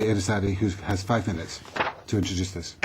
Erisari, who has 5 minutes to introduce this.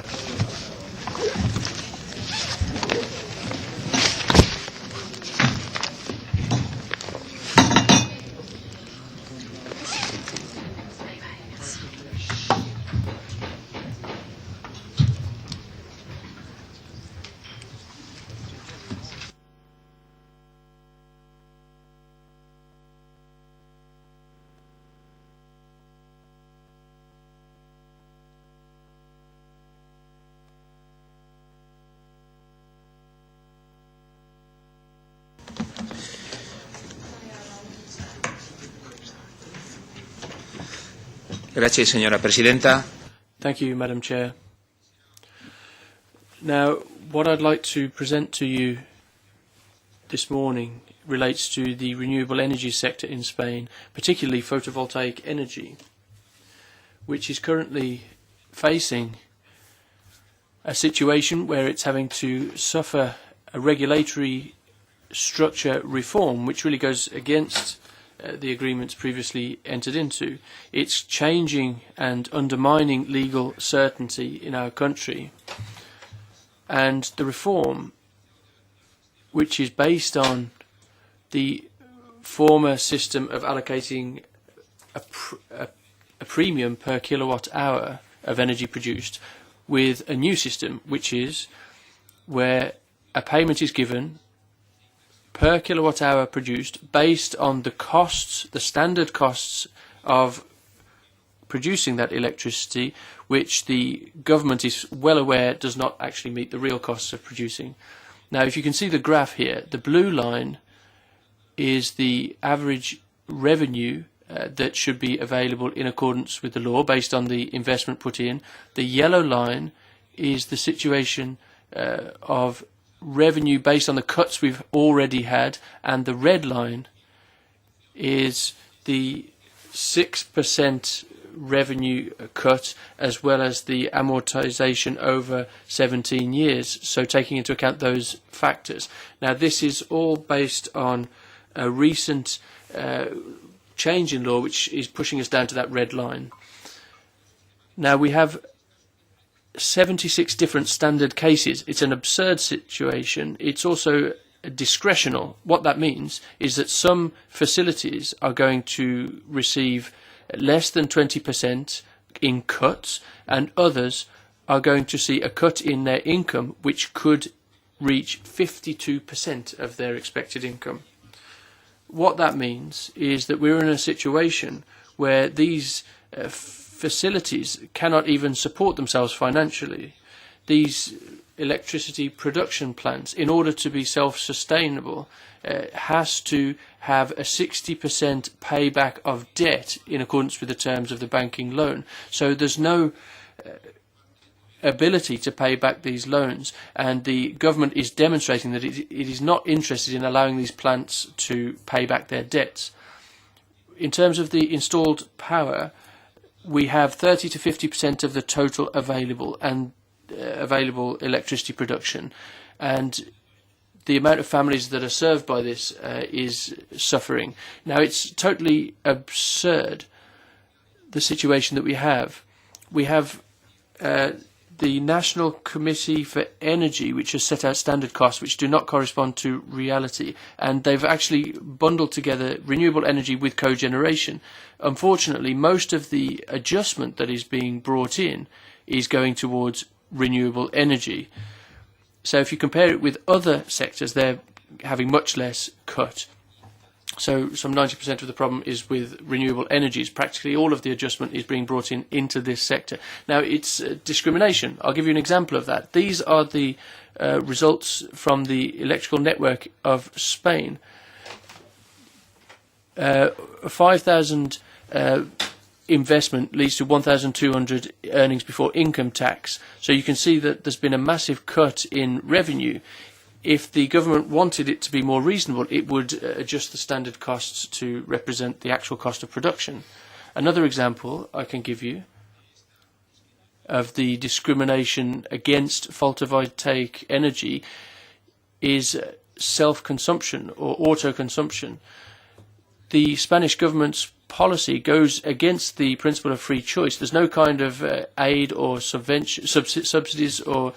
Gracias, señora presidenta. Thank you, Madam Chair. Now, what I'd like to present to you this morning relates to the renewable energy sector in Spain, particularly photovoltaic energy, which is currently facing a situation where it's having to suffer a regulatory structure reform, which really goes against the agreements previously entered into. It's changing and undermining legal certainty in our country. And the reform, which is based on the former system of allocating a premium per kilowatt hour of energy produced, with a new system, which is where a payment is given per kilowatt hour produced based on the costs, the standard costs of producing that electricity, which the government is well aware does not actually meet the real costs of producing. Now, if you can see the graph here, the blue line is the average revenue that should be available in accordance with the law based on the investment put in. The yellow line is the situation of revenue based on the cuts we've already had, and the red line is the 6% revenue cut as well as the amortization over 17 years, so taking into account those factors. Now, this is all based on a recent change in law which is pushing us down to that red line. Now, we have 76 different standard cases. It's an absurd situation. It's also discretional. What that means is that some facilities are going to receive less than 20% in cuts, and others are going to see a cut in their income which could reach 52% of their expected income. What that means is that we're in a situation where these facilities cannot even support themselves financially. These electricity production plants, in order to be self-sustainable, has to have a 60% payback of debt in accordance with the terms of the banking loan. So there's no ability to pay back these loans, and the government is demonstrating that it is not interested in allowing these plants to pay back their debts. In terms of the installed power, we have 30 to 50% of the total available electricity production, and the amount of families that are served by this is suffering. Now, it's totally absurd, the situation that we have. We have the National Committee for Energy, which has set out standard costs which do not correspond to reality, and they've actually bundled together renewable energy with cogeneration. Unfortunately, most of the adjustment that is being brought in is going towards renewable energy. So if you compare it with other sectors, they're having much less cut. So some 90% of the problem is with renewable energies. Practically all of the adjustment is being brought in into this sector. Now, it's discrimination. I'll give you an example of that. These are the results from the electrical network of Spain. 5,000 investment leads to 1,200 earnings before income tax. So you can see that there's been a massive cut in revenue. If the government wanted it to be more reasonable, it would adjust the standard costs to represent the actual cost of production. Another example I can give you of the discrimination against photovoltaic energy is self-consumption or auto-consumption. The Spanish government's policy goes against the principle of free choice. There's no kind of aid or subsidies or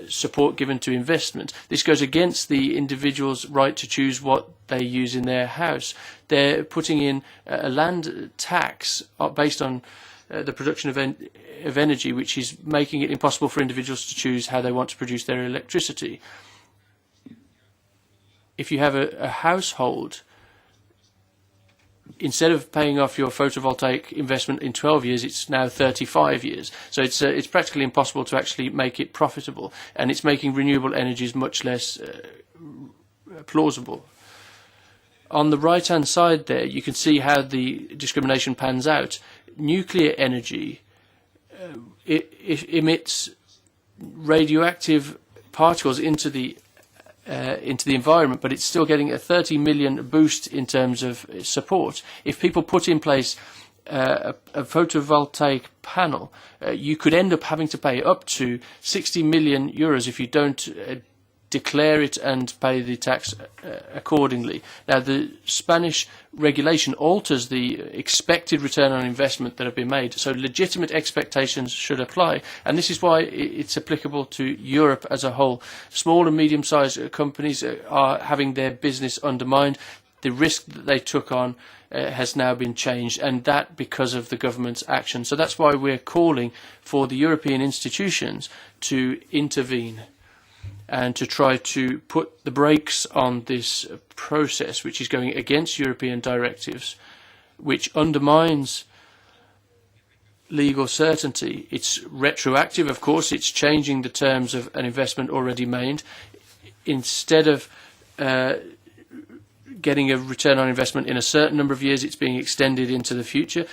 support given to investment. This goes against the individual's right to choose what they use in their house. They're putting in a land tax based on the production of energy, which is making it impossible for individuals to choose how they want to produce their electricity. If you have a household, instead of paying off your photovoltaic investment in 12 years, it's now 35 years. So it's practically impossible to actually make it profitable, and it's making renewable energies much less plausible. On the right-hand side there, you can see how the discrimination pans out. Nuclear energy it emits radioactive particles into the environment, but it's still getting a 30 million boost in terms of support. If people put in place a photovoltaic panel, you could end up having to pay up to 60 million euros if you don't declare it and pay the tax accordingly. Now, the Spanish regulation alters the expected return on investment that have been made, so legitimate expectations should apply, and this is why it's applicable to Europe as a whole. Small and medium-sized companies are having their business undermined. The risk that they took on has now been changed, and that because of the government's action. So that's why we're calling for the European institutions to intervene and to try to put the brakes on this process, which is going against European directives, which undermines legal certainty. It's retroactive, of course. It's changing the terms of an investment already made. Instead of getting a return on investment in a certain number of years, it's being extended into the future.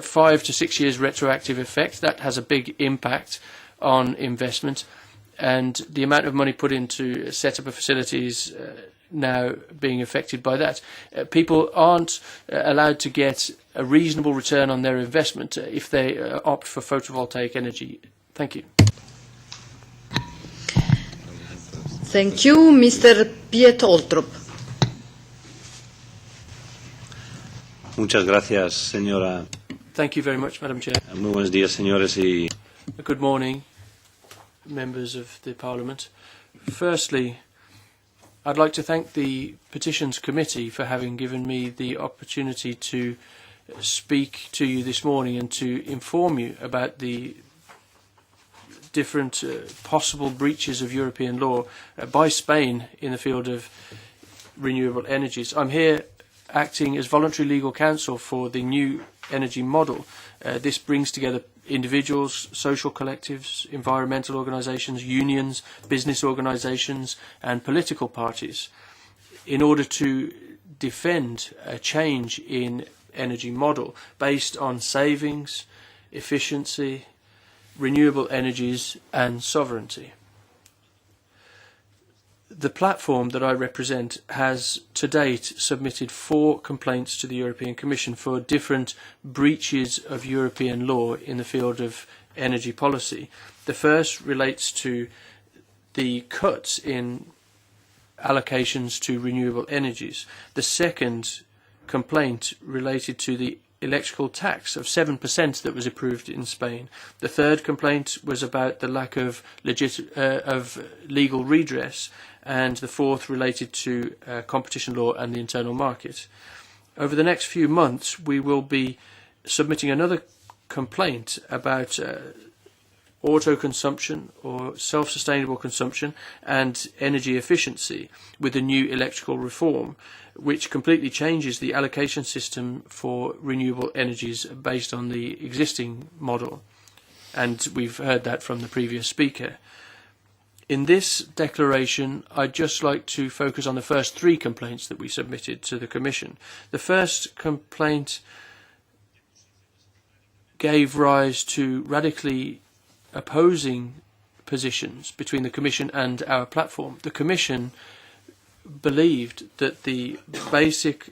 5 to 6 years retroactive effect, that has a big impact on investment. And the amount of money put into set up of facilities now being affected by that. People aren't allowed to get a reasonable return on their investment if they opt for photovoltaic energy. Thank you. Thank you. Mr. Piet Holtrop. Muchas gracias, señora. Thank you very much, Madam Chair. Muy buenos días, señores. Good morning, members of the Parliament. Firstly, I'd like to thank the Petitions Committee for having given me the opportunity to speak to you this morning and to inform you about the different possible breaches of European law by Spain in the field of renewable energies. I'm here acting as voluntary legal counsel for the new energy model. This brings together individuals, social collectives, environmental organisations, unions, business organisations and political parties in order to defend a change in energy model based on savings, efficiency, renewable energies and sovereignty. The platform that I represent has to date submitted 4 complaints to the European Commission for different breaches of European law in the field of energy policy. The first relates to the cuts in allocations to renewable energies. The second complaint related to the electrical tax of 7% that was approved in Spain. The third complaint was about the lack of legal redress, and the fourth related to competition law and the internal market. Over the next few months, we will be submitting another complaint about auto-consumption or self-sustainable consumption and energy efficiency with the new electrical reform, which completely changes the allocation system for renewable energies based on the existing model. And we've heard that from the previous speaker. In this declaration, I'd just like to focus on the first 3 complaints that we submitted to the Commission. The first complaint gave rise to radically opposing positions between the Commission and our platform. The Commission believed that the basic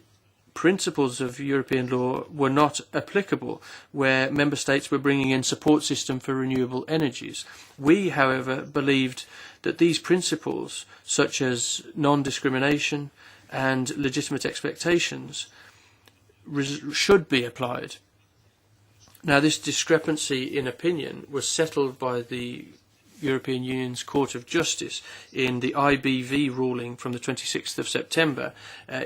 principles of European law were not applicable where member states were bringing in support system for renewable energies. We, however, believed that these principles, such as non-discrimination and legitimate expectations, should be applied. Now, this discrepancy in opinion was settled by the European Union's Court of Justice in the IBV ruling from the 26th of September.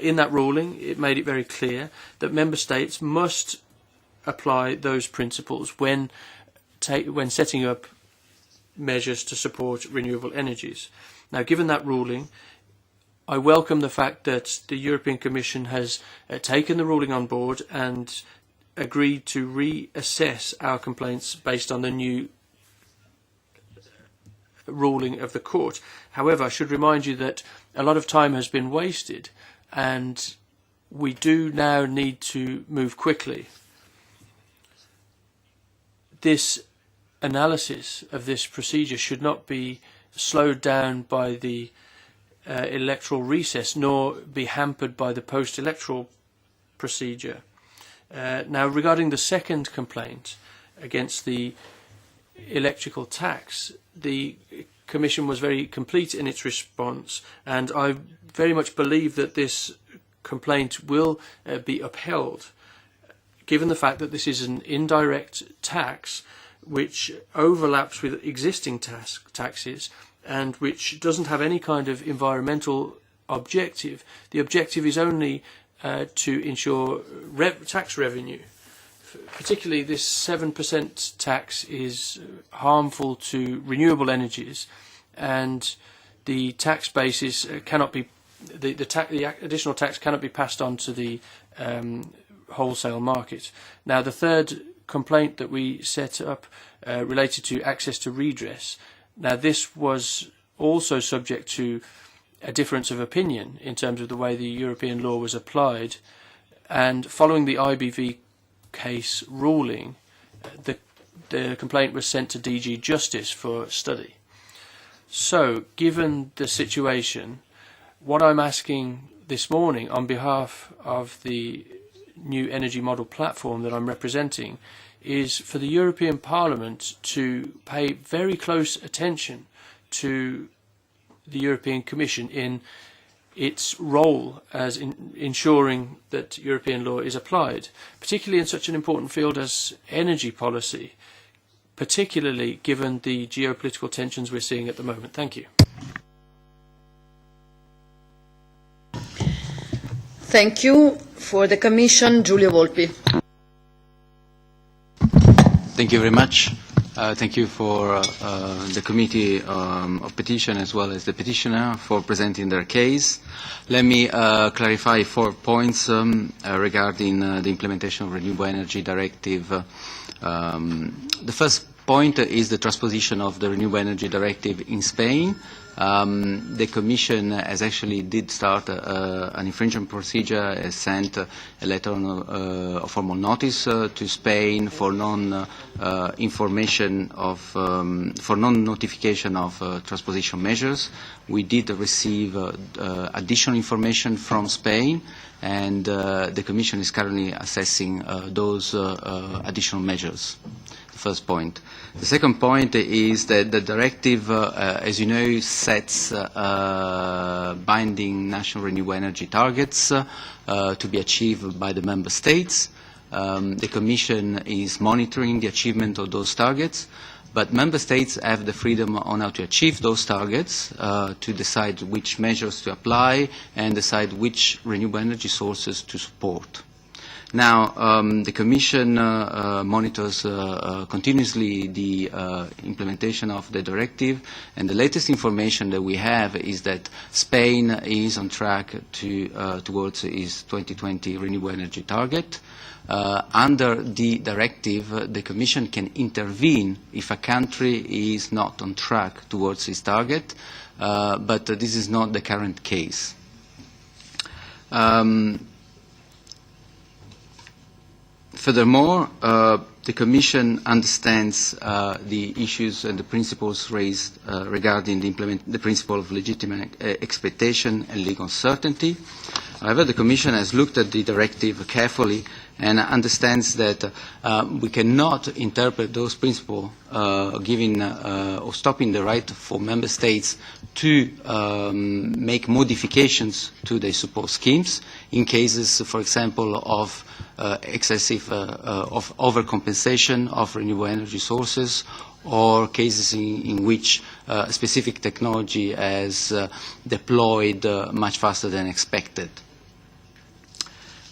In that ruling, it made it very clear that member states must apply those principles when setting up measures to support renewable energies. Now, given that ruling, I welcome the fact that the European Commission has taken the ruling on board and agreed to reassess our complaints based on the new ruling of the court. However, I should remind you that a lot of time has been wasted and we do now need to move quickly. This analysis of this procedure should not be slowed down by the electoral recess nor be hampered by the post-electoral procedure. Now, regarding the second complaint against the electrical tax, the Commission was very complete in its response, and I very much believe that this complaint will be upheld, given the fact that this is an indirect tax which overlaps with existing taxes and which doesn't have any kind of environmental objective. The objective is only to ensure tax revenue. Particularly, this 7% tax is harmful to renewable energies, and the tax basis cannot be the additional tax cannot be passed on to the wholesale market. Now, the third complaint that we set up related to access to redress. Now, this was also subject to a difference of opinion in terms of the way the European law was applied, and following the IBV case ruling, the complaint was sent to DG Justice for study. So, given the situation, what I'm asking this morning on behalf of the new energy model platform that I'm representing is for the European Parliament to pay very close attention to the European Commission in its role as ensuring that European law is applied, particularly in such an important field as energy policy, particularly given the geopolitical tensions we're seeing at the moment. Thank you. Thank you. For the Commission, Giulio Volpi. Thank you very much. Thank you for the Committee of Petition as well as the petitioner for presenting their case. Let me clarify 4 points regarding the implementation of Renewable Energy Directive. The first point is the transposition of the Renewable Energy Directive in Spain. The Commission has actually did start an infringement procedure, has sent a letter of formal notice to Spain for non-information of for non-notification of transposition measures. We did receive additional information from Spain, and the Commission is currently assessing those additional measures. First point. The second point is that the directive, as you know, sets binding national renewable energy targets to be achieved by the member states. The Commission is monitoring the achievement of those targets, but member states have the freedom on how to achieve those targets, to decide which measures to apply and decide which renewable energy sources to support. Now, the Commission monitors continuously the implementation of the directive, and the latest information that we have is that Spain is on track towards its 2020 renewable energy target. Under the directive, the Commission can intervene if a country is not on track towards its target, but this is not the current case. Furthermore, the Commission understands the issues and the principles raised regarding the principle of legitimate expectation and legal certainty. However, the Commission has looked at the directive carefully and understands that we cannot interpret those principles giving or stopping the right for member states to make modifications to their support schemes in cases, for example, of excessive of overcompensation of renewable energy sources, or cases in which specific technology has deployed much faster than expected.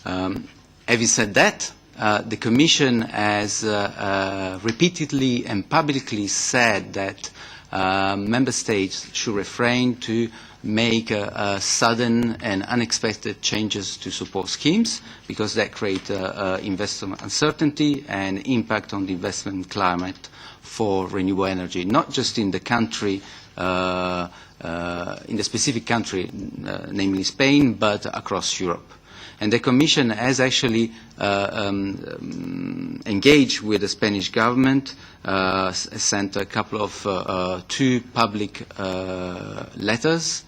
Having said that, the Commission has repeatedly and publicly said that member states should refrain to make sudden and unexpected changes to support schemes, because that creates investment uncertainty and impact on the investment climate for renewable energy, not just in the country, in the specific country, namely Spain, but across Europe. And the Commission has actually engaged with the Spanish government, sent a couple of two public letters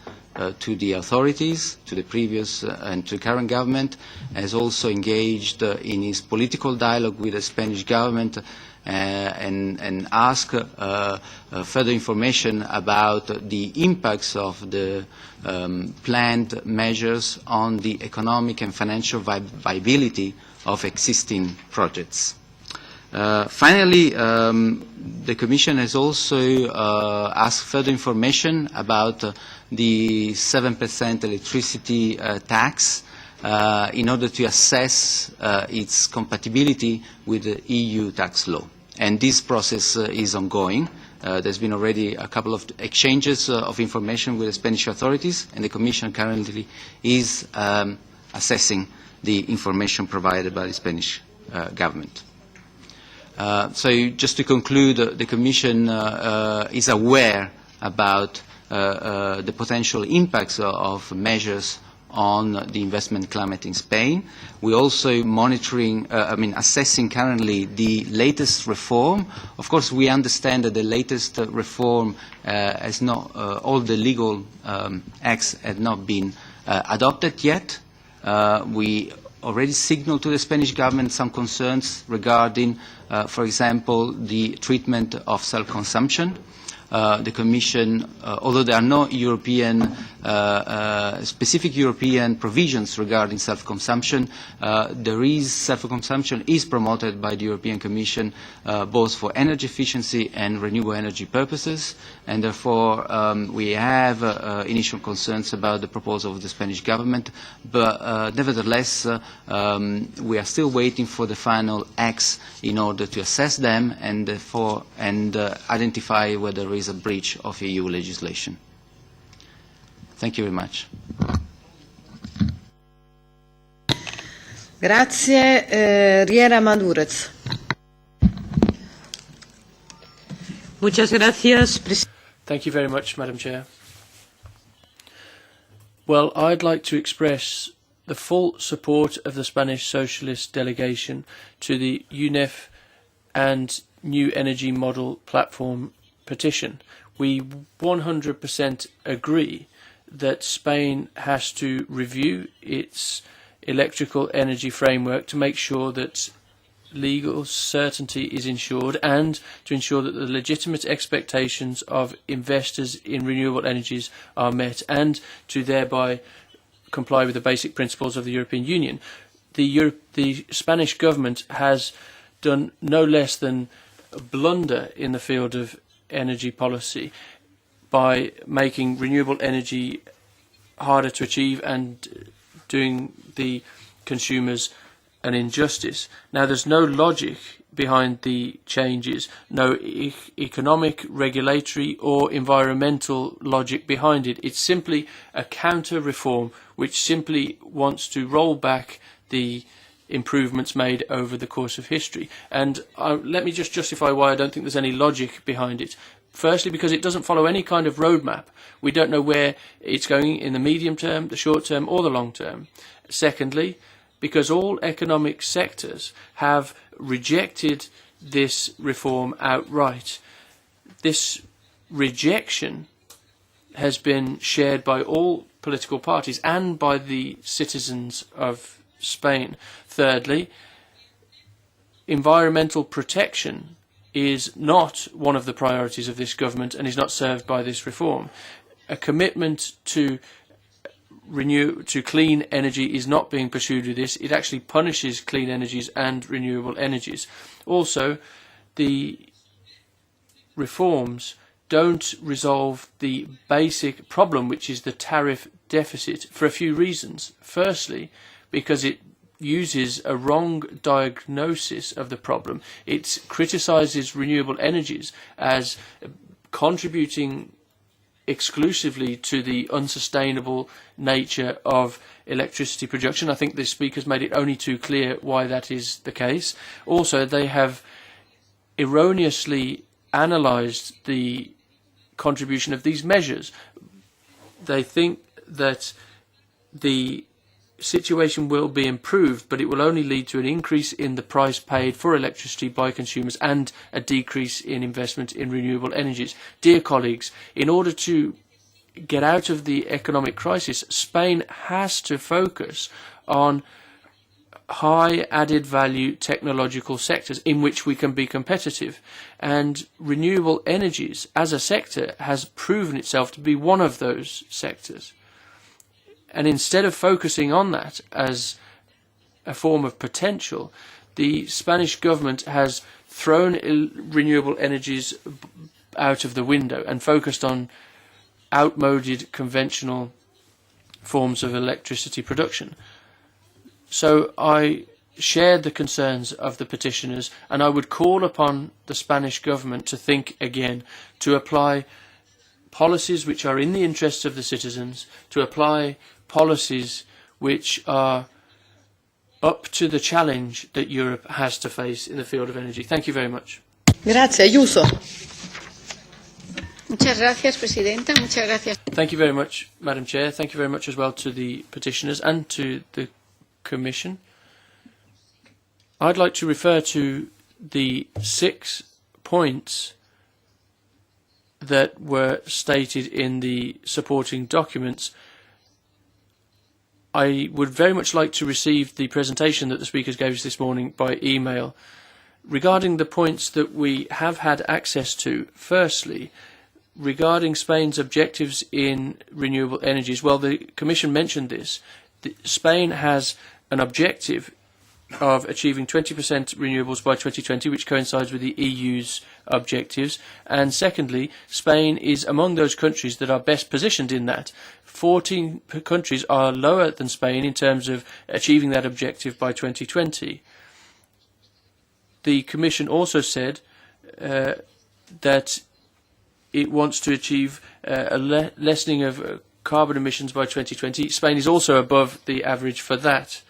to the authorities, to the previous and to current government, has also engaged in his political dialogue with the Spanish government and ask further information about the impacts of the planned measures on the economic and financial viability of existing projects. Finally, the Commission has also asked further information about the 7% electricity tax in order to assess its compatibility with the EU tax law. And this process is ongoing. There's been already a couple of exchanges of information with the Spanish authorities, and the Commission currently is assessing the information provided by the Spanish government. So just to conclude, the Commission is aware about the potential impacts of measures on the investment climate in Spain. We're also monitoring, assessing currently the latest reform. Of course, we understand that the latest reform has not, all the legal acts have not been adopted yet. We already signaled to the Spanish government some concerns regarding, for example, the treatment of self-consumption. The Commission, although there are no European, specific European provisions regarding self-consumption, self-consumption is promoted by the European Commission both for energy efficiency and renewable energy purposes, and therefore we have initial concerns about the proposal of the Spanish government, but nevertheless we are still waiting for the final acts in order to assess them and identify whether there is a breach of EU legislation. Thank you very much. Grazie. Riera Madurez. Muchas gracias. Thank you very much, Madam Chair. Well, I'd like to express the full support of the Spanish Socialist delegation to the UNEF and New Energy Model Platform petition. We 100% agree that Spain has to review its electrical energy framework to make sure that legal certainty is ensured and to ensure that the legitimate expectations of investors in renewable energies are met and to thereby comply with the basic principles of the European Union. The Spanish government has done no less than blunder in the field of energy policy by making renewable energy harder to achieve and doing the consumers an injustice. Now, there's no logic behind the changes, no economic, regulatory or environmental logic behind it. It's simply a counter-reform which simply wants to roll back the improvements made over the course of history. And let me just justify why I don't think there's any logic behind it. Firstly, because it doesn't follow any kind of roadmap. We don't know where it's going in the medium term, the short term or the long term. Secondly, because all economic sectors have rejected this reform outright. This rejection has been shared by all political parties and by the citizens of Spain. Thirdly, environmental protection is not one of the priorities of this government and is not served by this reform. A commitment to clean energy is not being pursued with this. It actually punishes clean energies and renewable energies. Also, the reforms don't resolve the basic problem, which is the tariff deficit, for a few reasons. Firstly, because it uses a wrong diagnosis of the problem. It criticises renewable energies as contributing exclusively to the unsustainable nature of electricity production. I think the speakers made it only too clear why that is the case. Also, they have erroneously analysed the contribution of these measures. They think that the situation will be improved, but it will only lead to an increase in the price paid for electricity by consumers and a decrease in investment in renewable energies. Dear colleagues, in order to get out of the economic crisis, Spain has to focus on high added value technological sectors in which we can be competitive. And renewable energies as a sector has proven itself to be one of those sectors. And instead of focusing on that as a form of potential, the Spanish government has thrown renewable energies out of the window and focused on outmoded conventional forms of electricity production. So I shared the concerns of the petitioners, and I would call upon the Spanish government to think again, to apply policies which are in the interests of the citizens, to apply policies which are up to the challenge that Europe has to face in the field of energy. Thank you very much. Grazie, Ayuso. Muchas gracias, Presidenta. Muchas gracias. Thank you very much, Madam Chair. Thank you very much as well to the petitioners and to the Commission. I'd like to refer to the 6 points that were stated in the supporting documents. I would very much like to receive the presentation that the speakers gave us this morning by email. Regarding the points that we have had access to, firstly, regarding Spain's objectives in renewable energies, well, the Commission mentioned this. Spain has an objective of achieving 20% renewables by 2020, which coincides with the EU's objectives. And secondly, Spain is among those countries that are best positioned in that. 14 countries are lower than Spain in terms of achieving that objective by 2020. The Commission also said that it wants to achieve a lessening of carbon emissions by 2020. Spain is also above the average for that.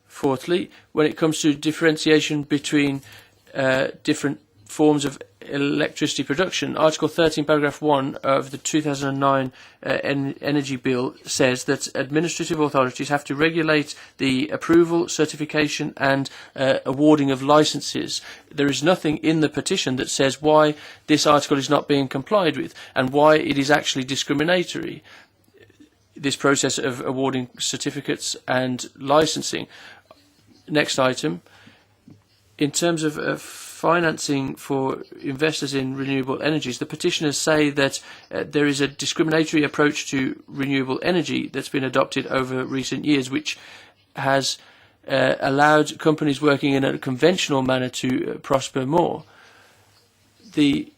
Fourthly, when it comes to differentiation between different forms of electricity production, Article 13, Paragraph 1 of the 2009 Energy Bill says that administrative authorities have to regulate the approval, certification and awarding of licences. There is nothing in the petition that says why this article is not being complied with and why it is actually discriminatory, this process of awarding certificates and licensing. Next item. In terms of financing for investors in renewable energies, the petitioners say that there is a discriminatory approach to renewable energy that's been adopted over recent years, which has allowed companies working in a conventional manner to prosper more. The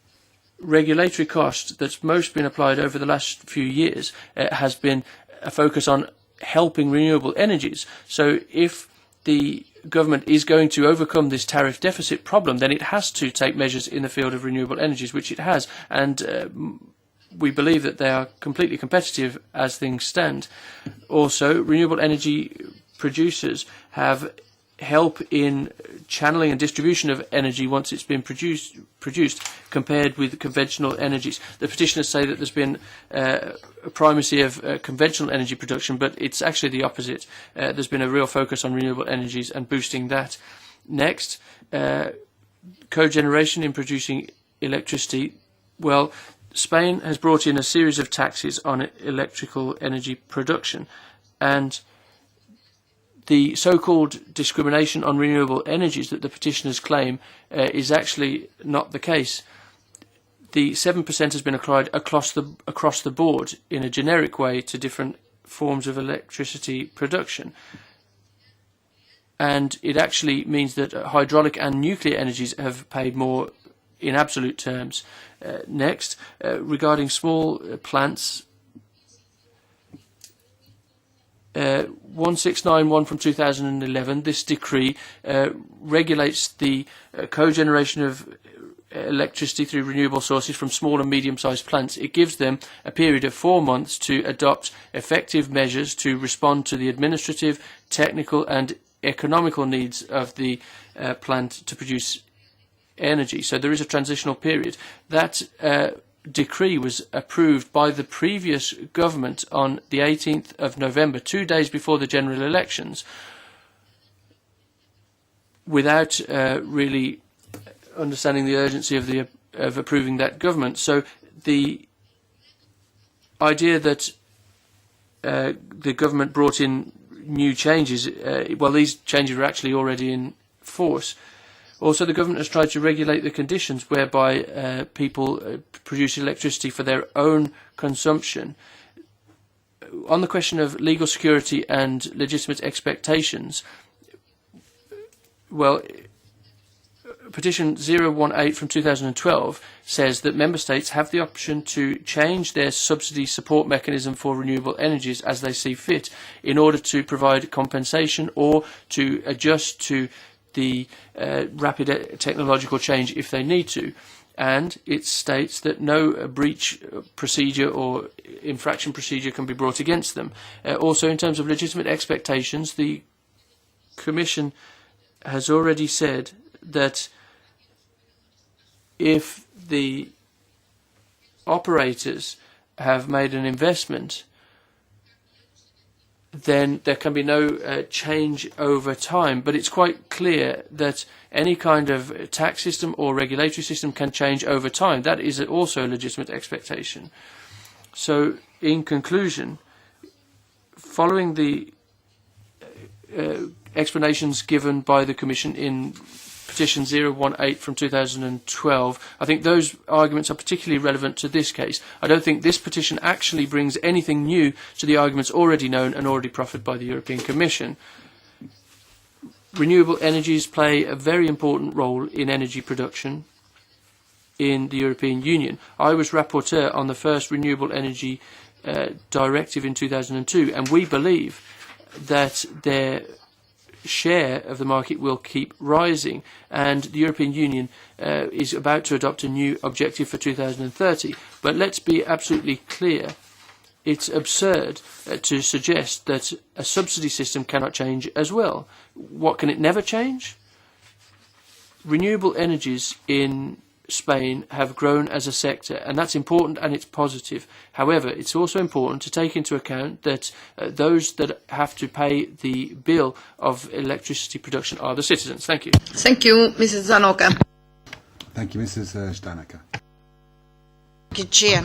regulatory cost that's most been applied over the last few years has been a focus on helping renewable energies. So if the government is going to overcome this tariff deficit problem, then it has to take measures in the field of renewable energies, which it has. And we believe that they are completely competitive as things stand. Also, renewable energy producers have help in channeling and distribution of energy once it's been produced compared with conventional energies. The petitioners say that there's been a primacy of conventional energy production, but it's actually the opposite. There's been a real focus on renewable energies and boosting that. Next, cogeneration in producing electricity. Well, Spain has brought in a series of taxes on electrical energy production, and the so-called discrimination on renewable energies that the petitioners claim is actually not the case. The 7% has been applied across the board in a generic way to different forms of electricity production. And it actually means that hydraulic and nuclear energies have paid more in absolute terms. Next, regarding small plants, 1691 from 2011, this decree regulates the cogeneration of electricity through renewable sources from small and medium-sized plants. It gives them a period of 4 months to adopt effective measures to respond to the administrative, technical and economical needs of the plant to produce energy. So there is a transitional period. That decree was approved by the previous government on the 18th of November, 2 days before the general elections, without really understanding the urgency of approving that government. So the idea that the government brought in new changes, well, these changes are actually already in force. Also, the government has tried to regulate the conditions whereby people produce electricity for their own consumption. On the question of legal security and legitimate expectations, well, Petition 018 from 2012 says that member states have the option to change their subsidy support mechanism for renewable energies as they see fit in order to provide compensation or to adjust to the rapid technological change if they need to. And it states that no breach procedure or infraction procedure can be brought against them. Also, in terms of legitimate expectations, the Commission has already said that if the operators have made an investment, then there can be no change over time. But it's quite clear that any kind of tax system or regulatory system can change over time. That is also a legitimate expectation. So, in conclusion, following the explanations given by the Commission in Petition 018 from 2012, I think those arguments are particularly relevant to this case. I don't think this petition actually brings anything new to the arguments already known and already proffered by the European Commission. Renewable energies play a very important role in energy production in the European Union. I was rapporteur on the first Renewable Energy Directive in 2002, and we believe that their share of the market will keep rising, and the European Union is about to adopt a new objective for 2030. But let's be absolutely clear. It's absurd to suggest that a subsidy system cannot change as well. What can it never change? Renewable energies in Spain have grown as a sector, and that's important and it's positive. However, it's also important to take into account that those that have to pay the bill of electricity production are the citizens. Thank you. Thank you, Mrs. Zanoka. Thank you, Mrs. Stanoka. Thank you, Chair.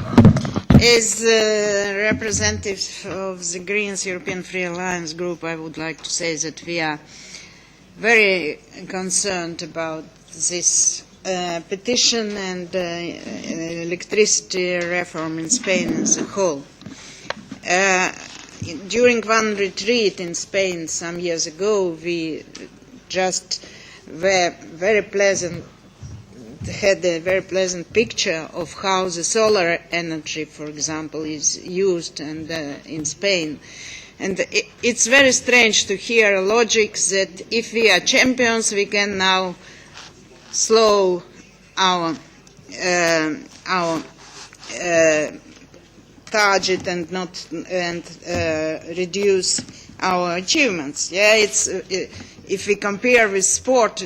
As representative of the Greens European Free Alliance Group, I would like to say that we are very concerned about this petition and electricity reform in Spain as a whole. During one retreat in Spain some years ago, we just had a very pleasant picture of how the solar energy, for example, is used in Spain. And it's very strange to hear a logic that if we are champions, we can now slow our target and not reduce our achievements. Yeah, it's if we compare with sport,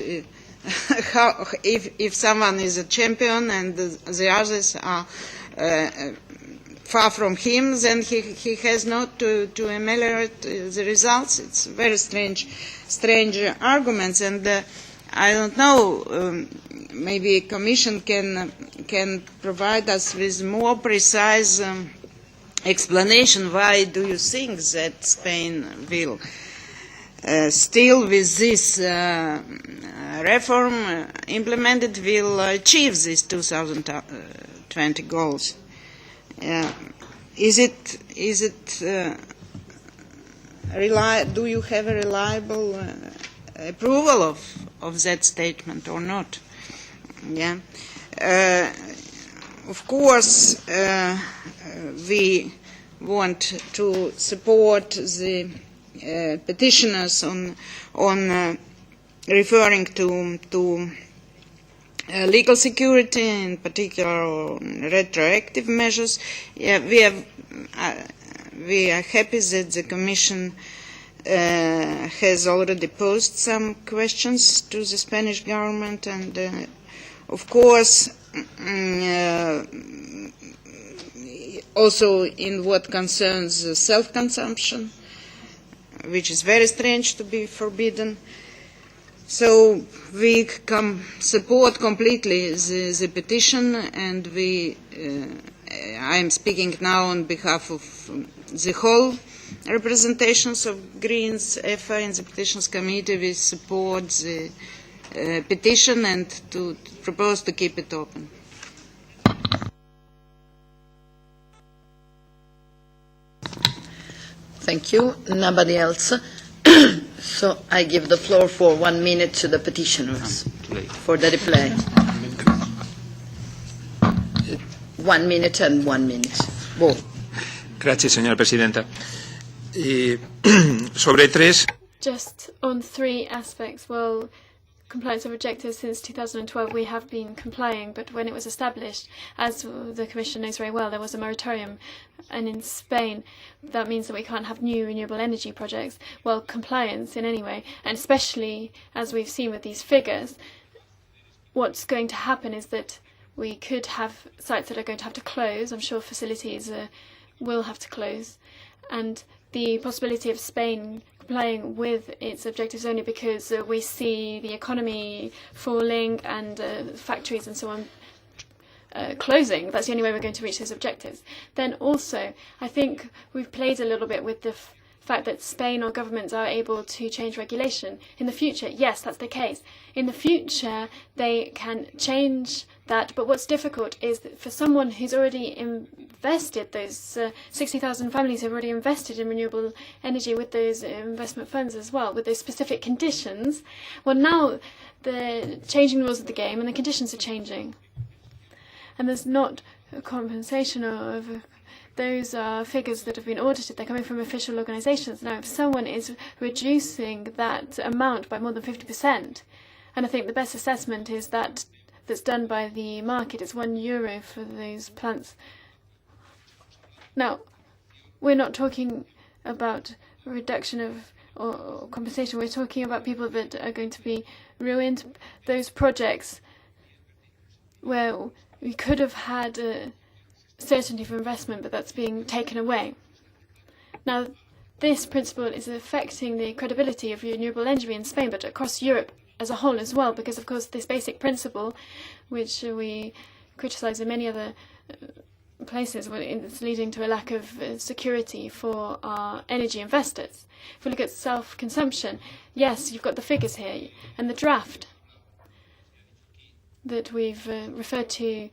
how if someone is a champion and the others are far from him, then he has not to ameliorate the results. It's very strange arguments, and I don't know. Maybe Commission can provide us with more precise explanation. Why do you think that Spain will still with this reform implemented will achieve these 2020 goals. Do you have a reliable approval of that statement or not? Yeah. Of course, we want to support the petitioners on referring to legal security, in particular on retroactive measures. Yeah, we are happy that the Commission has already posed some questions to the Spanish government, and of course also in what concerns self-consumption, which is very strange to be forbidden. So we support completely the petition, and I am speaking now on behalf of the whole representations of Greens, APPA, in the Petitions Committee. We support the petition and to propose to keep it open. Thank you. Nobody else. So I give the floor for 1 minute to the petitioners for the reply. 1 minute and 1 minute. Both. Gracias, señora presidenta. Sobre tres. Just on three aspects. Well, compliance of objectives since 2012 we have been complying, but when it was established, as the Commission knows very well, there was a moratorium, and in Spain that means that we can't have new renewable energy projects. Well, compliance in any way, and especially as we've seen with these figures, what's going to happen is that we could have sites that are going to have to close. I'm sure facilities will have to close, and the possibility of Spain complying with its objectives only because we see the economy falling and factories and so on closing. That's the only way we're going to reach those objectives. Then also, I think we've played a little bit with the fact that Spain or governments are able to change regulation. In the future, yes, that's the case. In the future, they can change that, but what's difficult is that for someone who's already invested, those 60,000 families have already invested in renewable energy with those investment funds as well, with those specific conditions. Well, now they're changing the rules of the game and the conditions are changing. And there's not a compensation of those are figures that have been audited. They're coming from official organisations. Now, if someone is reducing that amount by more than 50%, and I think the best assessment is that that's done by the market, it's €1 for those plants. Now, we're not talking about reduction of or compensation. We're talking about people that are going to be ruined. Those projects where we could have had certainty for investment, but that's being taken away. Now, this principle is affecting the credibility of renewable energy in Spain, but across Europe as a whole as well, because of course this basic principle, which we criticise in many other places, it's leading to a lack of security for our energy investors. If we look at self-consumption, yes, you've got the figures here, and the draft that we've referred to,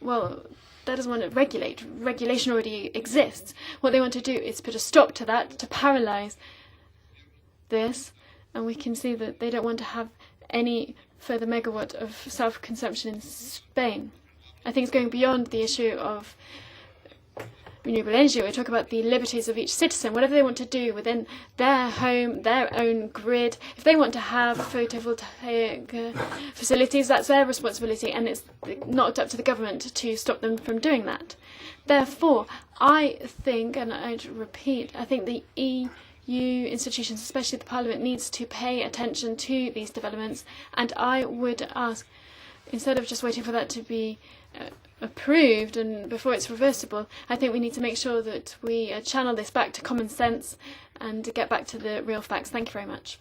well, that doesn't want to regulate. Regulation already exists. What they want to do is put a stop to that, to paralyse this, and we can see that they don't want to have any further megawatt of self-consumption in Spain. I think it's going beyond the issue of renewable energy. We're talking about the liberties of each citizen, whatever they want to do within their home, their own grid. If they want to have photovoltaic facilities, that's their responsibility, and it's not up to the government to stop them from doing that. Therefore, I think, and I'd repeat, I think the EU institutions, especially the Parliament, needs to pay attention to these developments, and I would ask, instead of just waiting for that to be approved and before it's reversible, I think we need to make sure that we channel this back to common sense and get back to the real facts. Thank you very much.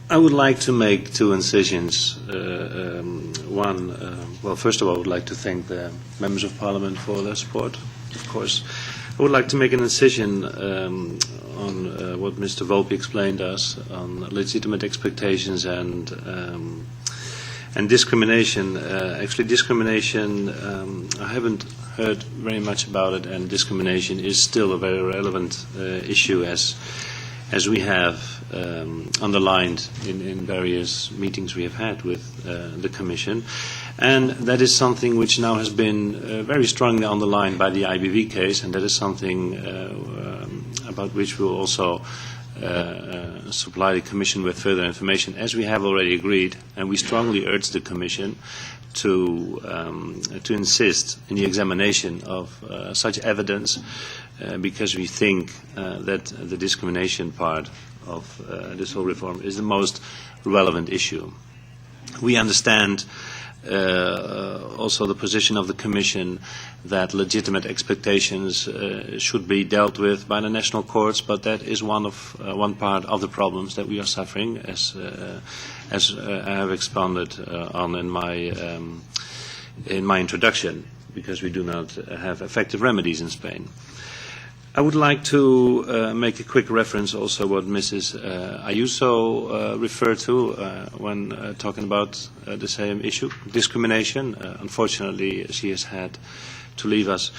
I would like to make two incisions. One, well, first of all, I would like to thank the members of Parliament for their support, of course. I would like to make an incision on what Mr. Volpe explained us on legitimate expectations and discrimination. Actually, discrimination, I haven't heard very much about it, and discrimination is still a very relevant issue as we have underlined in various meetings we have had with the Commission. And that is something which now has been very strongly underlined by the IBV case, and that is something about which we will also supply the Commission with further information, as we have already agreed, and we strongly urge the Commission to insist in the examination of such evidence, because we think that the discrimination part of this whole reform is the most relevant issue. We understand also the position of the Commission that legitimate expectations should be dealt with by the national courts, but that is one part of the problems that we are suffering, as I have expounded on in my introduction, because we do not have effective remedies in Spain. I would like to make a quick reference also what Mrs. Ayuso referred to when talking about the same issue, discrimination. Unfortunately, she has had to leave us.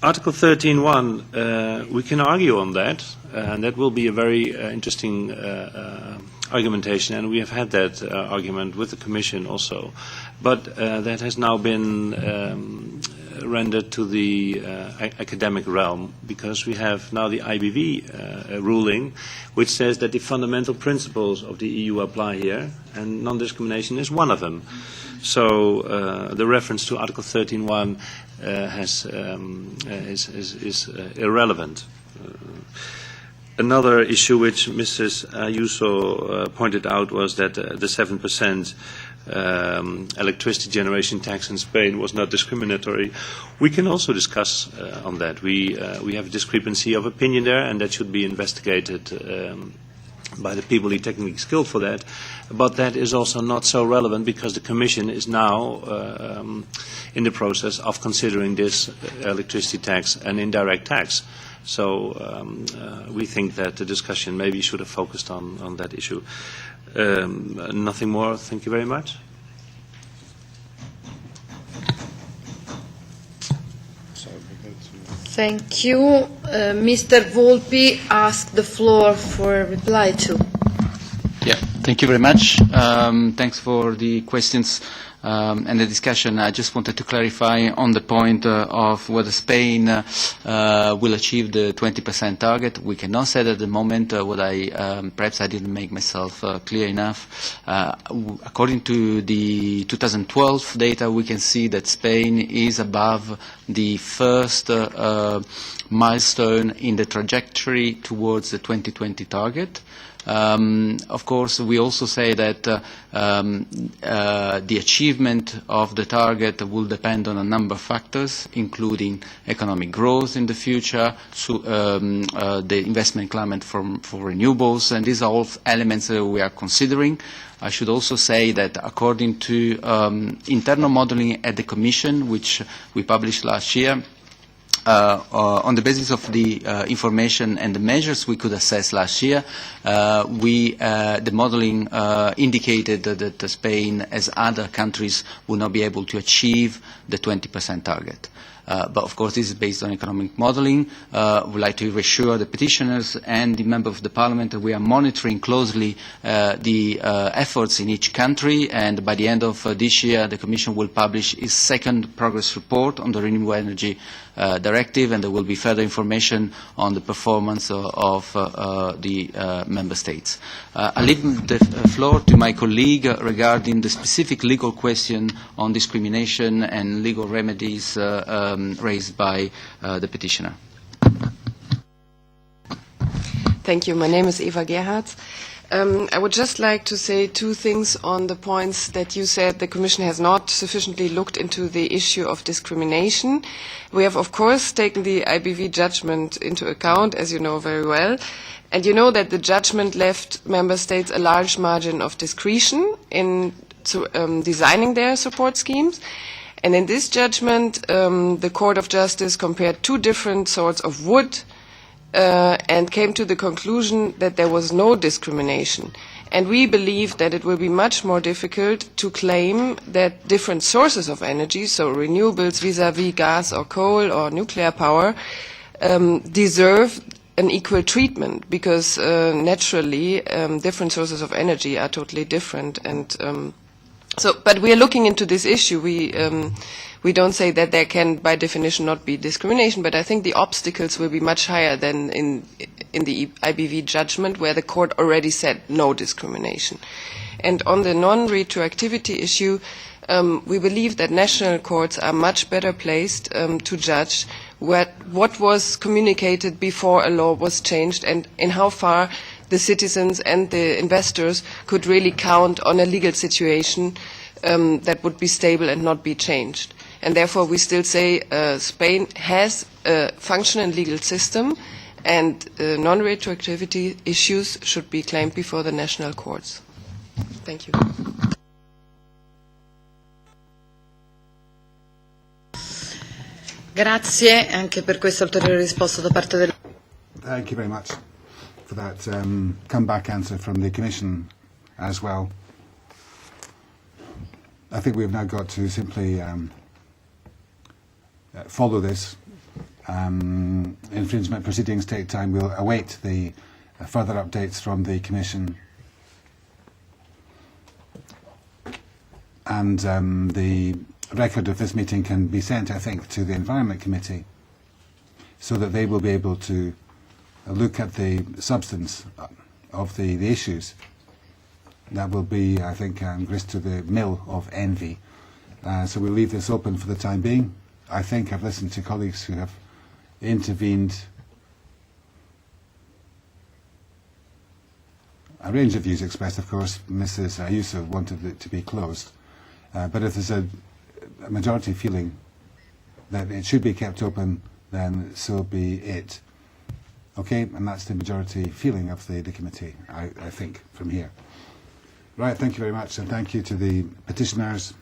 Article 13.1, we can argue on that, and that will be a very interesting argumentation, and we have had that argument with the Commission also. But that has now been rendered to the academic realm, because we have now the IBV ruling, which says that the fundamental principles of the EU apply here, and non-discrimination is one of them. So the reference to Article 13.1 is irrelevant. Another issue which Mrs. Ayuso pointed out was that the 7% electricity generation tax in Spain was not discriminatory. We can also discuss on that. We have a discrepancy of opinion there, and that should be investigated by the people who are technically skilled for that. But that is also not so relevant, because the Commission is now in the process of considering this electricity tax an indirect tax. So we think that the discussion maybe should have focused on that issue. Nothing more. Thank you very much. Thank you. Mr. Volpe asked the floor for a reply to. Yeah, thank you very much. Thanks for the questions and the discussion. I just wanted to clarify on the point of whether Spain will achieve the 20% target. We cannot say at the moment. Perhaps I didn't make myself clear enough. According to the 2012 data, we can see that Spain is above the first milestone in the trajectory towards the 2020 target. Of course, we also say that the achievement of the target will depend on a number of factors, including economic growth in the future, the investment climate for renewables, and these are all elements that we are considering. I should also say that according to internal modelling at the Commission, which we published last year, on the basis of the information and the measures we could assess last year, the modelling indicated that Spain, as other countries, will not be able to achieve the 20% target. But of course, this is based on economic modelling. We would like to reassure the petitioners and the members of the Parliament that we are monitoring closely the efforts in each country, and by the end of this year, the Commission will publish its second progress report on the Renewable Energy Directive, and there will be further information on the performance of the Member States. I leave the floor to my colleague regarding the specific legal question on discrimination and legal remedies raised by the petitioner. Thank you. My name is Eva Gerhardt. I would just like to say two things on the points that you said the Commission has not sufficiently looked into the issue of discrimination. We have, of course, taken the IBV judgment into account, as you know very well. And you know that the judgment left Member States a large margin of discretion in designing their support schemes. And in this judgment, the Court of Justice compared two different sorts of wood and came to the conclusion that there was no discrimination. And we believe that it will be much more difficult to claim that different sources of energy, so renewables vis-à-vis gas or coal or nuclear power, deserve an equal treatment, because naturally different sources of energy are totally different. And but we are looking into this issue. We don't say that there can, by definition, not be discrimination, but I think the obstacles will be much higher than in the IBV judgment, where the court already said no discrimination. And on the non-retroactivity issue, we believe that national courts are much better placed to judge what was communicated before a law was changed, and in how far the citizens and the investors could really count on a legal situation that would be stable and not be changed. And therefore we still say Spain has a functional legal system, and non-retroactivity issues should be claimed before the national courts. Thank you. Grazie anche per questa ulteriore risposta da parte del... Thank you very much for that comeback answer from the Commission as well. I think we've now got to simply follow this. Infringement proceedings take time. We'll await the further updates from the Commission. And the record of this meeting can be sent, I think, to the Environment Committee, so that they will be able to look at the substance of the issues. That will be, I think, grist to the mill of envy. So we'll leave this open for the time being. I think I've listened to colleagues who have intervened. A range of views expressed, of course. Mrs. Ayuso wanted it to be closed. But if there's a majority feeling that it should be kept open, then so be it. Okay, and that's the majority feeling of the committee, I think, from here. Right, thank you very much, and thank you to the petitioners,